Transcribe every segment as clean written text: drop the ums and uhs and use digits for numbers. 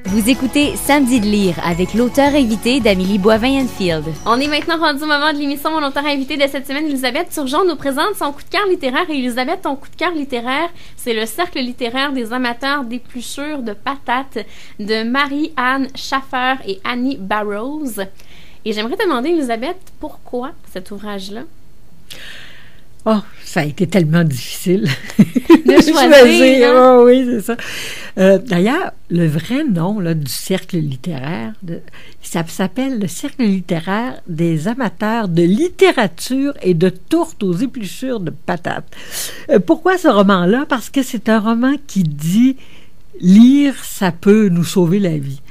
Vous écoutez Samedi de lire avec l'auteur invité d'Amélie Boivin-Enfield. On est maintenant rendu au moment de l'émission. Mon auteur invité de cette semaine, Elisabeth Turgeon, nous présente son coup de cœur littéraire. Et Elisabeth, ton coup de cœur littéraire, c'est le Cercle littéraire des amateurs d'épluchures de patates de Marie-Anne Schaffer et Annie Barrows. Et j'aimerais te demander, Elisabeth, pourquoi cet ouvrage-là? Oh, ça a été tellement difficile de choisir. Hein? Oh, oui, c'est ça. D'ailleurs, le vrai nom là, du cercle littéraire, ça s'appelle le Cercle littéraire des amateurs de littérature et de tourtes aux épluchures de patates. Pourquoi ce roman-là? Parce que c'est un roman qui dit lire, ça peut nous sauver la vie.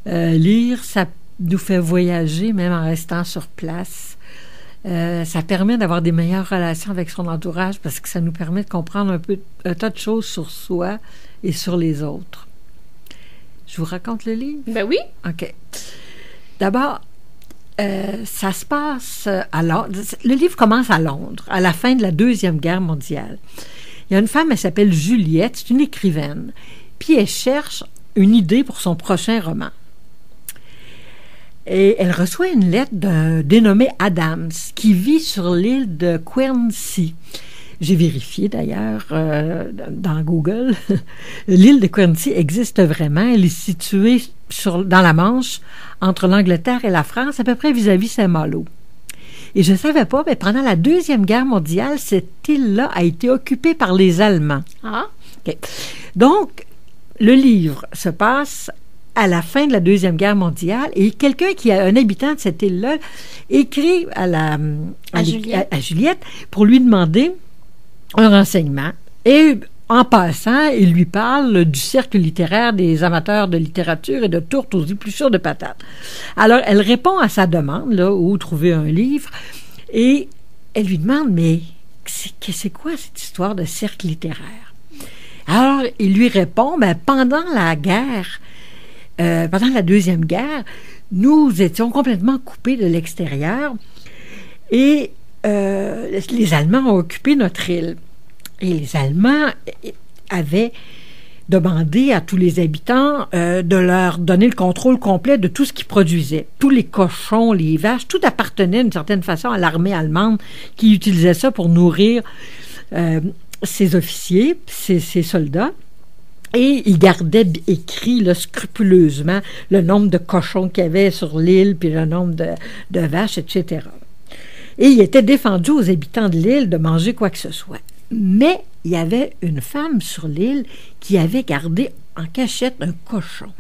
Lire, ça nous fait voyager, même en restant sur place. Ça permet d'avoir des meilleures relations avec son entourage parce que ça nous permet de comprendre un tas de choses sur soi et sur les autres. Je vous raconte le livre? Ben oui. OK. D'abord, ça se passe à Londres. Le livre commence à Londres, à la fin de la Deuxième Guerre mondiale. Il y a une femme, elle s'appelle Juliette, c'est une écrivaine, puis elle cherche une idée pour son prochain roman. Et elle reçoit une lettre d'un dénommé Adams qui vit sur l'île de Guernsey. J'ai vérifié d'ailleurs dans Google. L'île de Guernsey existe vraiment. Elle est située dans la Manche, entre l'Angleterre et la France, à peu près vis-à-vis Saint-Malo. Et je ne savais pas, mais pendant la Deuxième Guerre mondiale, cette île-là a été occupée par les Allemands. Ah. Okay. Donc, le livre se passe à la fin de la Deuxième Guerre mondiale, et quelqu'un qui est un habitant de cette île-là écrit à Juliette pour lui demander un renseignement. Et en passant, il lui parle du cercle littéraire des amateurs de littérature et de tourtes aux épluchures de patates. Alors, elle répond à sa demande, là, où trouver un livre, et elle lui demande, mais c'est quoi cette histoire de cercle littéraire? Alors, il lui répond, pendant la guerre, pendant la Deuxième Guerre, nous étions complètement coupés de l'extérieur et les Allemands ont occupé notre île. Et les Allemands avaient demandé à tous les habitants de leur donner le contrôle complet de tout ce qu'ils produisaient. Tous les cochons, les vaches, tout appartenait d'une certaine façon à l'armée allemande qui utilisait ça pour nourrir ses officiers, ses soldats. Et il gardait écrit là, scrupuleusement le nombre de cochons qu'il y avait sur l'île, puis le nombre de vaches, etc. Et il était défendu aux habitants de l'île de manger quoi que ce soit. Mais il y avait une femme sur l'île qui avait gardé en cachette un cochon.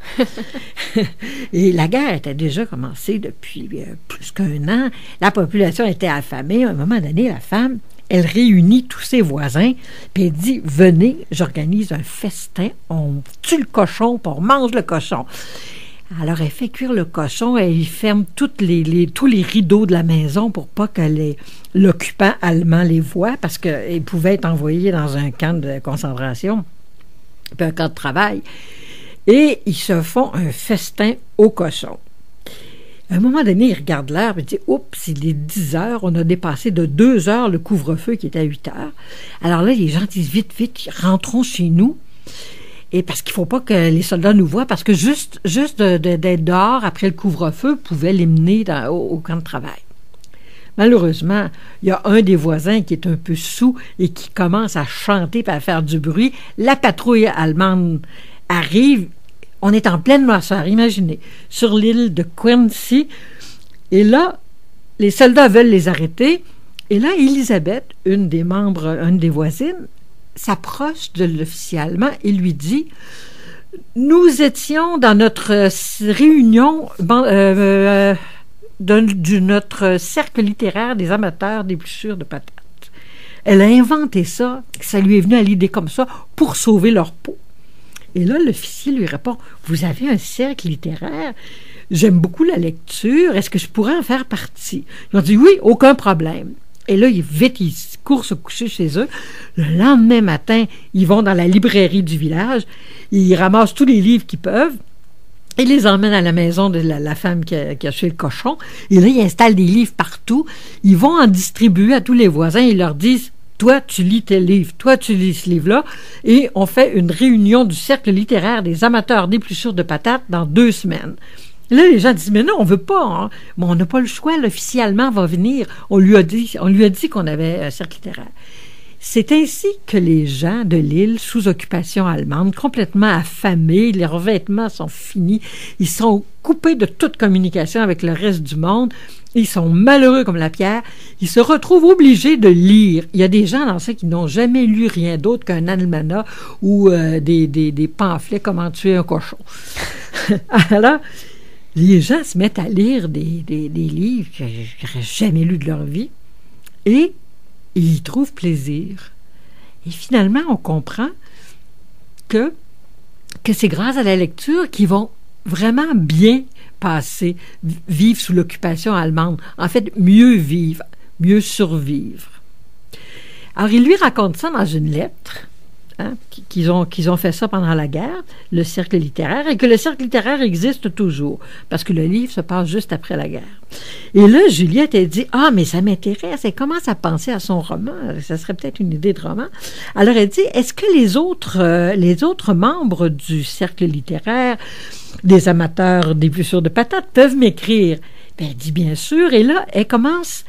Et la guerre était déjà commencée depuis plus d'1 an. La population était affamée. À un moment donné, la femme, elle réunit tous ses voisins, puis elle dit, venez, j'organise un festin, on tue le cochon, puis on mange le cochon. Alors, elle fait cuire le cochon, elle ferme tous les rideaux de la maison pour pas que l'occupant allemand les voie, parce qu'ils pouvaient être envoyés dans un camp de concentration, puis un camp de travail. Et ils se font un festin au cochon. À un moment donné, il regarde l'heure et dit « Oups, il est 10 heures, on a dépassé de 2 heures le couvre-feu qui était à 8 heures. » Alors là, les gens disent « Vite, vite, rentrons chez nous. » Et parce qu'il ne faut pas que les soldats nous voient, parce que juste d'être dehors après le couvre-feu pouvait les mener au camp de travail. Malheureusement, il y a un des voisins qui est un peu saoul et qui commence à chanter et à faire du bruit. La patrouille allemande arrive. On est en pleine noirceur, imaginez, sur l'île de Guernsey. Et là, les soldats veulent les arrêter. Et là, Elisabeth, une des voisines, s'approche de l'officier allemand et lui dit « Nous étions dans notre réunion de notre cercle littéraire des amateurs d'épluchures de patates. » Elle a inventé ça, ça lui est venu à l'idée comme ça, pour sauver leur peau. Et là, l'officier lui répond « Vous avez un cercle littéraire? J'aime beaucoup la lecture. Est-ce que je pourrais en faire partie? » Ils ont dit « Oui, aucun problème. » Et là, ils courent se coucher chez eux. Le lendemain matin, ils vont dans la librairie du village. Ils ramassent tous les livres qu'ils peuvent. Ils les emmènent à la maison de la femme qui a tué le cochon. Et là, ils installent des livres partout. Ils vont en distribuer à tous les voisins. Ils leur disent « toi, tu lis tes livres, toi, tu lis ce livre-là, et on fait une réunion du cercle littéraire des amateurs d'épluchures de patates dans 2 semaines. Là, les gens disent, mais non, on veut pas. Hein. Bon, on n'a pas le choix, là, officiellement, va venir. On lui a dit qu'on avait un cercle littéraire. C'est ainsi que les gens de l'île, sous occupation allemande, complètement affamés, leurs vêtements sont finis, ils sont coupés de toute communication avec le reste du monde, ils sont malheureux comme la pierre, ils se retrouvent obligés de lire. Il y a des gens dans ça qui n'ont jamais lu rien d'autre qu'un almanach ou des pamphlets comment tuer un cochon. Alors, les gens se mettent à lire des livres qu'ils n'auraient jamais lus de leur vie et ils y trouvent plaisir. Et finalement, on comprend que c'est grâce à la lecture qu'ils vont vraiment bien passer, vivre sous l'occupation allemande. En fait, mieux vivre, mieux survivre. Alors, il lui raconte ça dans une lettre, hein, qu'ils ont fait ça pendant la guerre, le cercle littéraire, et que le cercle littéraire existe toujours, parce que le livre se passe juste après la guerre. Et là, Juliette, elle dit, « Ah, mais ça m'intéresse. » Elle commence à penser à son roman. Ça serait peut-être une idée de roman. Alors, elle dit, « Est-ce que les autres membres du cercle littéraire, des amateurs d'épluchures de patates, peuvent m'écrire? » Ben, elle dit, « Bien sûr. » Et là, elle commence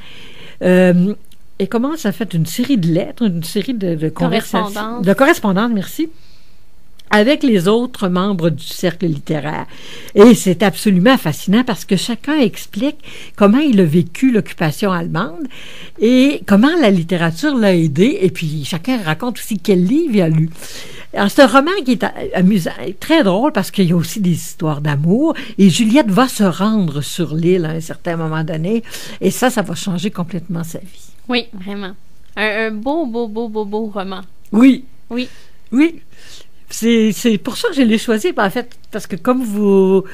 à faire une série de lettres, une série de conversations. De correspondances, merci, avec les autres membres du cercle littéraire. Et c'est absolument fascinant parce que chacun explique comment il a vécu l'occupation allemande et comment la littérature l'a aidé. Et puis, chacun raconte aussi quel livre il a lu. Alors, c'est un roman qui est amusant, très drôle parce qu'il y a aussi des histoires d'amour. Et Juliette va se rendre sur l'île à un certain moment donné. Et ça va changer complètement sa vie. Oui, vraiment. Un beau roman. Oui. Oui. Oui. C'est pour ça que je l'ai choisi, en fait, parce que comme vous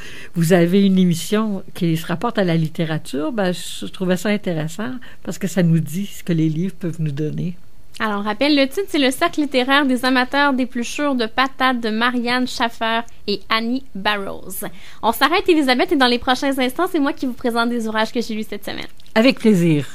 avez une émission qui se rapporte à la littérature, ben, je trouvais ça intéressant parce que ça nous dit ce que les livres peuvent nous donner. Alors, on rappelle le titre, c'est Le cercle littéraire des amateurs d'épluchures de patates de Marianne Schaffer et Annie Barrows. On s'arrête, Elisabeth, et dans les prochains instants, c'est moi qui vous présente des ouvrages que j'ai lus cette semaine. Avec plaisir.